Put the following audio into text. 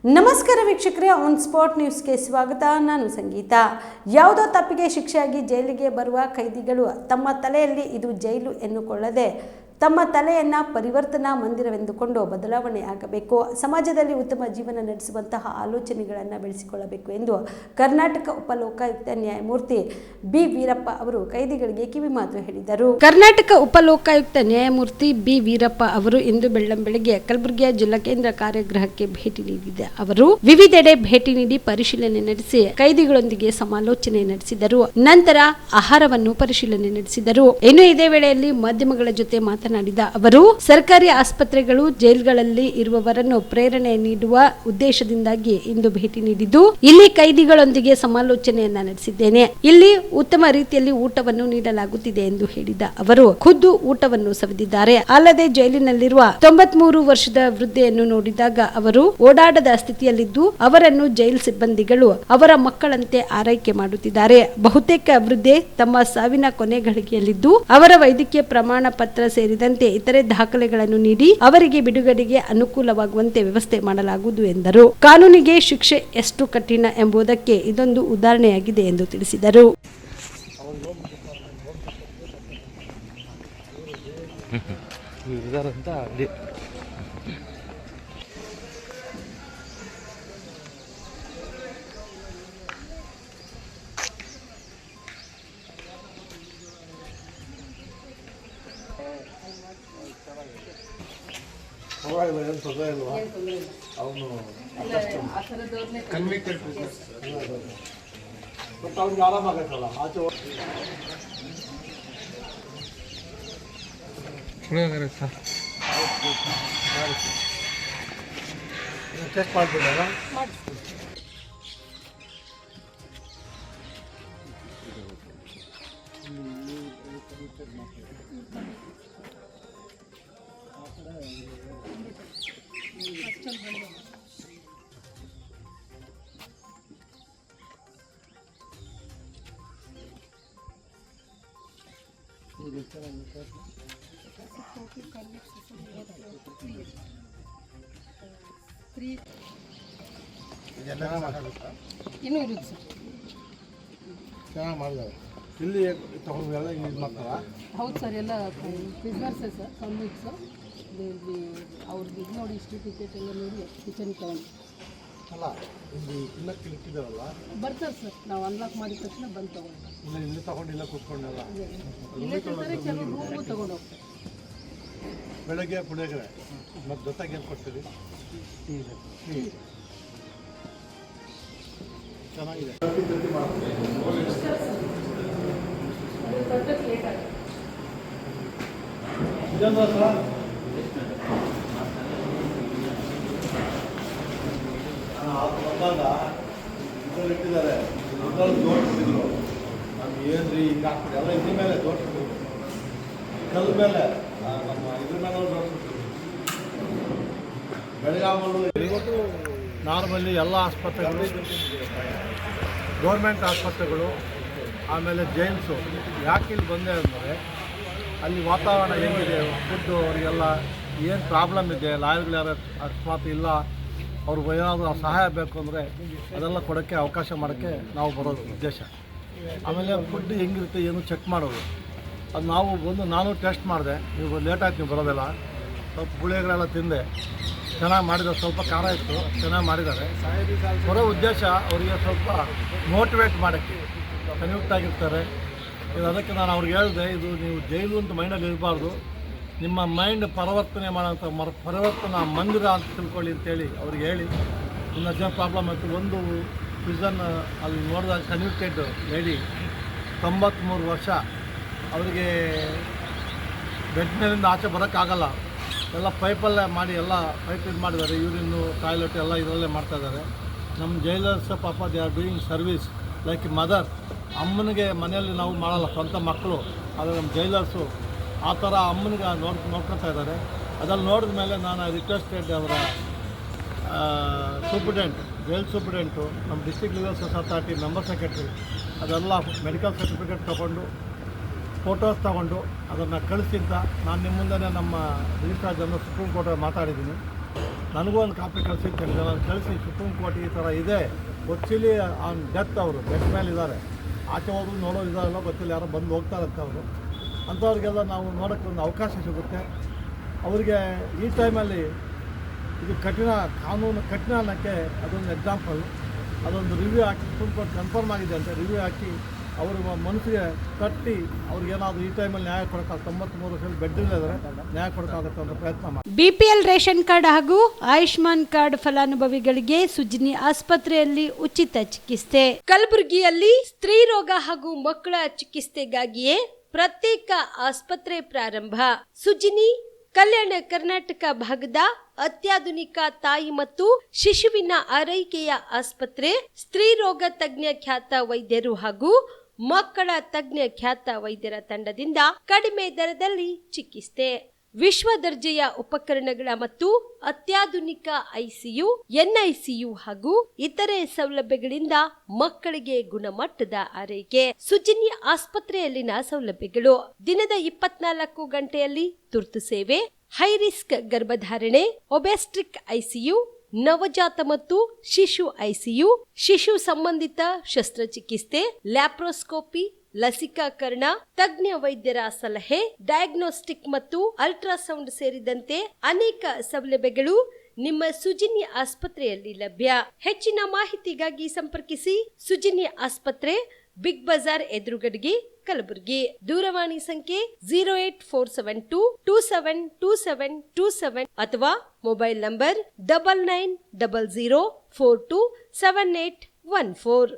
ನಮಸ್ಕಾರ ವೀಕ್ಷಕರೇ, on spot ನ್ಯೂಸ್ಗೆ ಸ್ವಾಗತ. ನಾನು ಸಂಗೀತ. ಯಾವುದೋ ತಪ್ಪಿಗೆ ಶಿಕ್ಷೆಯಾಗಿ ಜೈಲಿಗೆ ಬರುವ ಕೈದಿಗಳು ತಮ್ಮ ತಲೆಯಲ್ಲಿ ಇದು ಜೈಲು ಎನ್ನುಕೊಳ್ಳದೆ ತಮ್ಮ ತಲೆಯನ್ನು ಪರಿವರ್ತನಾ ಮಂದಿರವೆಂದುಕೊಂಡು ಬದಲಾವಣೆ ಆಗಬೇಕು. ಸಮಾಜದಲ್ಲಿ ಉತ್ತಮ ಜೀವನ ನಡೆಸುವಂತಹ ಆಲೋಚನೆಗಳನ್ನು ಬೆಳೆಸಿಕೊಳ್ಳಬೇಕು ಎಂದು ಕರ್ನಾಟಕ ಉಪಲೋಕಾಯುಕ್ತ ನ್ಯಾಯಮೂರ್ತಿ ಬಿ ವೀರಪ್ಪ ಅವರು ಕೈದಿಗಳಿಗೆ ಕಿವಿಮಾತು ಹೇಳಿದರು. ಕರ್ನಾಟಕ ಉಪಲೋಕಾಯುಕ್ತ ನ್ಯಾಯಮೂರ್ತಿ ಬಿ ವೀರಪ್ಪ ಅವರು ಇಂದು ಬೆಳ್ಳಂಬೆಳಗ್ಗೆ ಕಲಬುರಗಿಯ ಜಿಲ್ಲಾ ಕೇಂದ್ರ ಕಾರಾಗೃಹಕ್ಕೆ ಭೇಟಿ ನೀಡಿದ ಅವರು ವಿವಿಧೆಡೆ ಭೇಟಿ ನೀಡಿ ಪರಿಶೀಲನೆ ನಡೆಸಿ ಕೈದಿಗಳೊಂದಿಗೆ ಸಮಾಲೋಚನೆ ನಡೆಸಿದರು. ನಂತರ ಆಹಾರವನ್ನು ಪರಿಶೀಲನೆ ನಡೆಸಿದರು. ಇನ್ನು ಇದೇ ವೇಳೆಯಲ್ಲಿ ಮಾಧ್ಯಮಗಳ ಜೊತೆ ಮಾತನಾಡಿದ ಅವರು, ಸರ್ಕಾರಿ ಆಸ್ಪತ್ರೆಗಳು ಜೈಲ್ಗಳಲ್ಲಿ ಇರುವವರನ್ನು ಪ್ರೇರಣೆ ನೀಡುವ ಉದ್ದೇಶದಿಂದಾಗಿ ಇಂದು ಭೇಟಿ ನೀಡಿದ್ದು, ಇಲ್ಲಿ ಕೈದಿಗಳೊಂದಿಗೆ ಸಮಾಲೋಚನೆಯನ್ನ ನಡೆಸಿದ್ದೇನೆ. ಇಲ್ಲಿ ಉತ್ತಮ ರೀತಿಯಲ್ಲಿ ಊಟವನ್ನು ನೀಡಲಾಗುತ್ತಿದೆ ಎಂದು ಹೇಳಿದ ಅವರು, ಖುದ್ದು ಊಟವನ್ನು ಸವಿದಿದ್ದಾರೆ. ಅಲ್ಲದೆ ಜೈಲಿನಲ್ಲಿರುವ 93 ವರ್ಷದ ವೃದ್ಧೆಯನ್ನು ನೋಡಿದಾಗ ಅವರು ಓಡಾಡದ ಸ್ಥಿತಿಯಲ್ಲಿದ್ದು ಅವರನ್ನು ಜೈಲ್ ಸಿಬ್ಬಂದಿಗಳು ಅವರ ಮಕ್ಕಳಂತೆ ಆರೈಕೆ ಮಾಡುತ್ತಿದ್ದಾರೆ. ಬಹುತೇಕ ವೃದ್ಧೆ ತಮ್ಮ ಸಾವಿನ ಕೊನೆ ಗಳಿಗೆಯಲ್ಲಿದ್ದು ಅವರ ವೈದ್ಯಕೀಯ ಪ್ರಮಾಣ ಪತ್ರ ಸೇರಿದಂತೆ ಇತರೆ ದಾಖಲೆಗಳನ್ನು ನೀಡಿ ಅವರಿಗೆ ಬಿಡುಗಡೆಗೆ ಅನುಕೂಲವಾಗುವಂತೆ ವ್ಯವಸ್ಥೆ ಮಾಡಲಾಗುವುದು ಎಂದರು. ಕಾನೂನಿಗೆ ಶಿಕ್ಷೆ ಎಷ್ಟು ಕಠಿಣ ಎಂಬುದಕ್ಕೆ ಇದೊಂದು ಉದಾಹರಣೆಯಾಗಿದೆ ಎಂದು ತಿಳಿಸಿದರು. ಏನು ತೊಂದರೆ ಇಲ್ವಾ? ಅವನು ಕನ್ವಿಕ್ಟೆಡ್ ಬಟ್ ಅವ್ನಿಗೆ ಆರಾಮಾಗತ್ತಲ್ಲ ಆಚೆ ಟೆಸ್ಟ್ ಮಾಡ್ತಿದ್ದಾರ. ಇನ್ನೂ ಇರುತ್ತೆ ಸರ್. ಚೆನ್ನಾಗಿ ಮಾಡಿದ್ದಾರೆ. ಇಲ್ಲಿ ತಗೊಂಡೆಲ್ಲ ಯೂಸ್ ಮಾಡ್ತಾರ? ಹೌದು ಸರ್, ಎಲ್ಲ ಪ್ರಿಸ್ನರ್ಸೇ ಸರ್, ಕನ್ವಿಕ್ಸ್. ಅವ್ರಿಗೆ ಇದು ನೋಡಿ ಹಿಸ್ಟ್ರಿ ಟಿಕೆಟ್ ಎಲ್ಲ ನೋಡಿ ಕಿಚನ್ ತಗೊಂಡು ಅಲ್ಲ, ಇಲ್ಲಿ ಇನ್ನಕ್ಕೆ ಇಟ್ಟಿದ್ದಾರಲ್ಲ ಬರ್ತಾರೆ ಸರ್. ನಾವು ಅನ್ಲಾಕ್ ಮಾಡಿದ ತಕ್ಷಣ ಬಂದು ತಗೊಂಡು ಇಲ್ಲ ಇಲ್ಲಿ ತಗೊಂಡಿಲ್ಲ ಕೂತ್ಕೊಂಡೆಲ್ಲ ಇಲ್ಲೇ ಕೊಡ್ತಾರೆ, ಕೆಲವು ರೂಮು ತಗೊಂಡು ಹೋಗ್ತಾರೆ. ಬೆಳಗ್ಗೆ ಪುಳಿಯೋಗರೆ ಮತ್ತು ಜೊತೆಗೆ ಏನು ಕೊಡ್ತೀರಿ? ಟೀ ಚೆನ್ನಾಗಿದೆ. ಬಂದಾಗ ಇದ್ರಲ್ಲಿ ಇಟ್ಟಿದ್ದಾರೆ, ಇದ್ರಲ್ಲಿ ಜೋಡಿಸಿದ್ರು. ನಮ್ಗೆ ಏನ್ರಿ ಈಗ ಹಾಕ್ಬಿಟ್ಟು ಎಲ್ಲ ಇದ್ರ ಮೇಲೆ ಜೋಡಿಸಿದ್ರು, ಕಲ್ ಮೇಲೆ ನಮ್ಮ ಇದ್ರ ಮೇಲೆ ಜೋಡಿಸ್ಬಿಟ್ರು. ಬೆಳಗಾಮಲ್ಲೂ ಇವತ್ತು ನಾರ್ಮಲಿ ಎಲ್ಲ ಆಸ್ಪತ್ರೆಗಳು, ಗೌರ್ಮೆಂಟ್ ಆಸ್ಪತ್ರೆಗಳು, ಆಮೇಲೆ ಜೈಲ್ಸು ಯಾಕೆ ಇಲ್ಲಿ ಬಂದೆ ಅಂದರೆ ಅಲ್ಲಿ ವಾತಾವರಣ ಹೆಂಗಿದೆ, ಫುಡ್ಡು ಅವರಿಗೆಲ್ಲ ಏನು ಪ್ರಾಬ್ಲಮ್ ಇದೆ, ಲಾಯರ್ಗಳು ಯಾರು ಅಕಸ್ಮಾತ್ ಇಲ್ಲ, ಅವ್ರಿಗೆ ಏನಾದರೂ ಸಹಾಯ ಬೇಕು ಅಂದರೆ ಅದೆಲ್ಲ ಕೊಡೋಕ್ಕೆ ಅವಕಾಶ ಮಾಡೋಕ್ಕೆ ನಾವು ಬರೋದು ಉದ್ದೇಶ. ಆಮೇಲೆ ಫುಡ್ ಹೆಂಗಿರುತ್ತೆ ಏನು ಚೆಕ್ ಮಾಡೋದು, ಅದು ನಾವು ಬಂದು ನಾನು ಟೆಸ್ಟ್ ಮಾಡಿದೆ. ನೀವು ಲೇಟ್ ಆಯ್ತು, ನೀವು ಬರೋದೆಲ್ಲ ಸ್ವಲ್ಪ ಪುಳಿಯೋಗರೆಲ್ಲ ತಿಂದೆ, ಚೆನ್ನಾಗಿ ಮಾಡಿದ್ದಾರೆ. ಸ್ವಲ್ಪ ಖಾರ ಇತ್ತು, ಚೆನ್ನಾಗಿ ಮಾಡಿದ್ದಾರೆ. ಬರೋ ಉದ್ದೇಶ ಅವರಿಗೆ ಸ್ವಲ್ಪ ಮೋಟಿವೇಟ್ ಮಾಡೋಕ್ಕೆ. ಕನ್ವಿಕ್ಟಾಗಿರ್ತಾರೆ. ಇದು ಅದಕ್ಕೆ ನಾನು ಅವ್ರಿಗೆ ಹೇಳಿದೆ, ಇದು ನೀವು ಜೈಲು ಅಂತ ಮೈಂಡಲ್ಲಿ ಇರಬಾರ್ದು, ನಿಮ್ಮ ಮೈಂಡ್ ಪರಿವರ್ತನೆ ಮಾಡೋಂಥ ಪರಿವರ್ತನಾ ಮಂದಿರ ಅಂತ ತಿಳ್ಕೊಳ್ಳಿ ಅಂತೇಳಿ ಅವ್ರಿಗೆ ಹೇಳಿ. ಇನ್ನು ಅಜ್ಜ ಪ್ರಾಬ್ಲಮ್ ಆಯಿತು. ಒಂದು ಪ್ರಿಸನ್ ಅಲ್ಲಿ ನೋಡಿದಾಗ ಕನ್ವಿಕ್ಟೆಡ್ ಲೇಡಿ 93 ವರ್ಷ, ಅವರಿಗೆ ಬೆಡ್ ಮೇಲಿಂದ ಆಚೆ ಬರೋಕ್ಕಾಗಲ್ಲ. ಎಲ್ಲ ಪೈಪಲ್ಲೇ ಮಾಡಿ, ಎಲ್ಲ ಪೈಪ್ ಇದು ಮಾಡಿದ್ದಾರೆ. ಯೂರಿನ್ನು, ಟಾಯ್ಲೆಟ್ ಎಲ್ಲ ಇದರಲ್ಲೇ ಮಾಡ್ತಾಯಿದ್ದಾರೆ. ನಮ್ಮ ಜೈಲರ್ಸ್ ಪಾಪ they are doing service like mother. ಅಮ್ಮನಿಗೆ ಮನೆಯಲ್ಲಿ ನಾವು ಮಾಡಲ್ಲ, ಸ್ವಂತ ಮಕ್ಕಳು, ಆದರೆ ನಮ್ಮ ಜೈಲರ್ಸು ಆ ಥರ ಅಮ್ಮನಿಗೆ ನೋಡ್ಕೊತಾ ಇದ್ದಾರೆ. ಅದನ್ನು ನೋಡಿದ ಮೇಲೆ ನಾನು ರಿಕ್ವೆಸ್ಟೆಡ್ ಅವರ ಸೂಪ್ರಿಡೆಂಟ್, ಜೈಲ್ ಸೂಪ್ರಿಡೆಂಟು, ನಮ್ಮ district legal authority member secretary ಅದೆಲ್ಲ ಮೆಡಿಕಲ್ ಸರ್ಟಿಫಿಕೇಟ್ ತೊಗೊಂಡು ಫೋಟೋಸ್ ತಗೊಂಡು ಅದನ್ನು ಕಳಿಸಿ ಅಂತ ನಾನು ನಿಮ್ಮ ಮುಂದೆ ನಮ್ಮ ರಿಜಿಸ್ಟ್ರಾರ್ ಜನರಲ್ ಸುಪ್ರೀಂ ಕೋರ್ಟಲ್ಲಿ ಮಾತಾಡಿದ್ದೀನಿ. ನನಗೂ ಒಂದು ಕಾಪಿ ಕಳಿಸಿ ಕಳಿಸಿ ಸುಪ್ರೀಂ ಕೋರ್ಟ್ ಈ ಥರ ಇದೆ, ಗೊತ್ತಿಲಿ ಆನ್ ಡೆತ್ ಅವರು ಡೆತ್ ಮೇಲೆ ಇದ್ದಾರೆ, ಆಚೆ ಹೋದ್ರು ನೋಡೋರು ಇದಾರಲ್ಲ ಗೊತ್ತಿಲ್ಲ, ಯಾರೋ ಬಂದು ಹೋಗ್ತಾರಂತೆ ಅವರು. ಅಂಥವ್ರಿಗೆಲ್ಲ ನಾವು ನೋಡೋಕ್ಕೆ ಒಂದು ಅವಕಾಶ ಸಿಗುತ್ತೆ. ಅವರಿಗೆ ಈ ಟೈಮಲ್ಲಿ ಇದು ಕಾನೂನು ಕಠಿಣ ಅನ್ನೋಕ್ಕೆ ಅದೊಂದು ಎಕ್ಸಾಂಪಲ್. ಅದೊಂದು ರಿವ್ಯೂ ಹಾಕಿ ಸುಪ್ರೀಂ ಕೋರ್ಟ್ ಕನ್ಫರ್ಮ್ ಆಗಿದೆ ಅಂತ ರಿವ್ಯೂ ಹಾಕಿ ಅವ್ರ ಮನಸ್ಸಿಗೆ ತಟ್ಟಿ ಅವ್ರಿಗೇನಾದರೂ ಈ ಟೈಮಲ್ಲಿ ನ್ಯಾಯ ಕೊಡೋಕ್ಕಾಗ 93 ವರ್ಷದಲ್ಲಿ ಬೆಡ್ ಇಲ್ಲದ್ರೆ ನ್ಯಾಯ ಕೊಡೋಕ್ಕಾಗುತ್ತೆ ಅಂತ ಪ್ರಯತ್ನ ಮಾಡಿ. BPL ರೇಷನ್ ಕಾರ್ಡ್ ಹಾಗೂ ಆಯುಷ್ಮಾನ್ ಕಾರ್ಡ್ ಫಲಾನುಭವಿಗಳಿಗೆ ಸುಜಿನಿ ಆಸ್ಪತ್ರೆಯಲ್ಲಿ ಉಚಿತ ಚಿಕಿತ್ಸೆ. ಕಲಬುರಗಿಯಲ್ಲಿ ಸ್ತ್ರೀ ರೋಗ ಹಾಗೂ ಮಕ್ಕಳ ಚಿಕಿತ್ಸೆಗಾಗಿಯೇ ಪ್ರತ್ಯೇಕ ಆಸ್ಪತ್ರೆ ಪ್ರಾರಂಭ. ಸುಜಿನಿ ಕಲ್ಯಾಣ ಕರ್ನಾಟಕ ಭಾಗದ ಅತ್ಯಾಧುನಿಕ ತಾಯಿ ಮತ್ತು ಶಿಶುವಿನ ಆರೈಕೆಯ ಆಸ್ಪತ್ರೆ. ಸ್ತ್ರೀ ರೋಗ ತಜ್ಞ ಖ್ಯಾತ ವೈದ್ಯರು ಹಾಗೂ ಮಕ್ಕಳ ತಜ್ಞ ಖ್ಯಾತ ವೈದ್ಯರ ತಂಡದಿಂದ ಕಡಿಮೆ ದರದಲ್ಲಿ ಚಿಕಿತ್ಸೆ, ವಿಶ್ವ ದರ್ಜೆಯ ಉಪಕರಣಗಳ ಮತ್ತು ಅತ್ಯಾಧುನಿಕ ICU, NICU ಹಾಗೂ ಇತರೆ ಸೌಲಭ್ಯಗಳಿಂದ ಮಕ್ಕಳಿಗೆ ಗುಣಮಟ್ಟದ ಆರೈಕೆ. ಸುಜಿನಿ ಆಸ್ಪತ್ರೆಯಲ್ಲಿನ ಸೌಲಭ್ಯಗಳು: ದಿನದ 24 ಗಂಟೆಯಲ್ಲಿ ತುರ್ತು ಸೇವೆ, ಹೈ ರಿಸ್ಕ್ ಗರ್ಭಧಾರಣೆ, ಒಬೆಸ್ಟ್ರಿಕ್ ICU, ನವಜಾತ ಮತ್ತು ಶಿಶು ICU, ಶಿಶು ಸಂಬಂಧಿತ ಶಸ್ತ್ರಚಿಕಿತ್ಸೆ, ಲ್ಯಾಪ್ರೋಸ್ಕೋಪಿ, ಲಸಿಕಾಕರಣ, ತಜ್ಞ ವೈದ್ಯರ ಸಲಹೆ, ಡಯಾಗ್ನೋಸ್ಟಿಕ್ ಮತ್ತು ಅಲ್ಟ್ರಾಸೌಂಡ್ ಸೇರಿದಂತೆ ಅನೇಕ ಸೌಲಭ್ಯಗಳು ನಿಮ್ಮ ಸುಜಿನಿ ಆಸ್ಪತ್ರೆಯಲ್ಲಿ ಲಭ್ಯ. ಹೆಚ್ಚಿನ ಮಾಹಿತಿಗಾಗಿ ಸಂಪರ್ಕಿಸಿ ಸುಜಿನಿ ಆಸ್ಪತ್ರೆ, ಬಿಗ್ ಬಜಾರ್ ಎದುರುಗಡೆಗೆ, ಕಲಬುರಗಿ. ದೂರವಾಣಿ ಸಂಖ್ಯೆ 08472 272727 ಅಥವಾ ಮೊಬೈಲ್ ನಂಬರ್ 9900427814.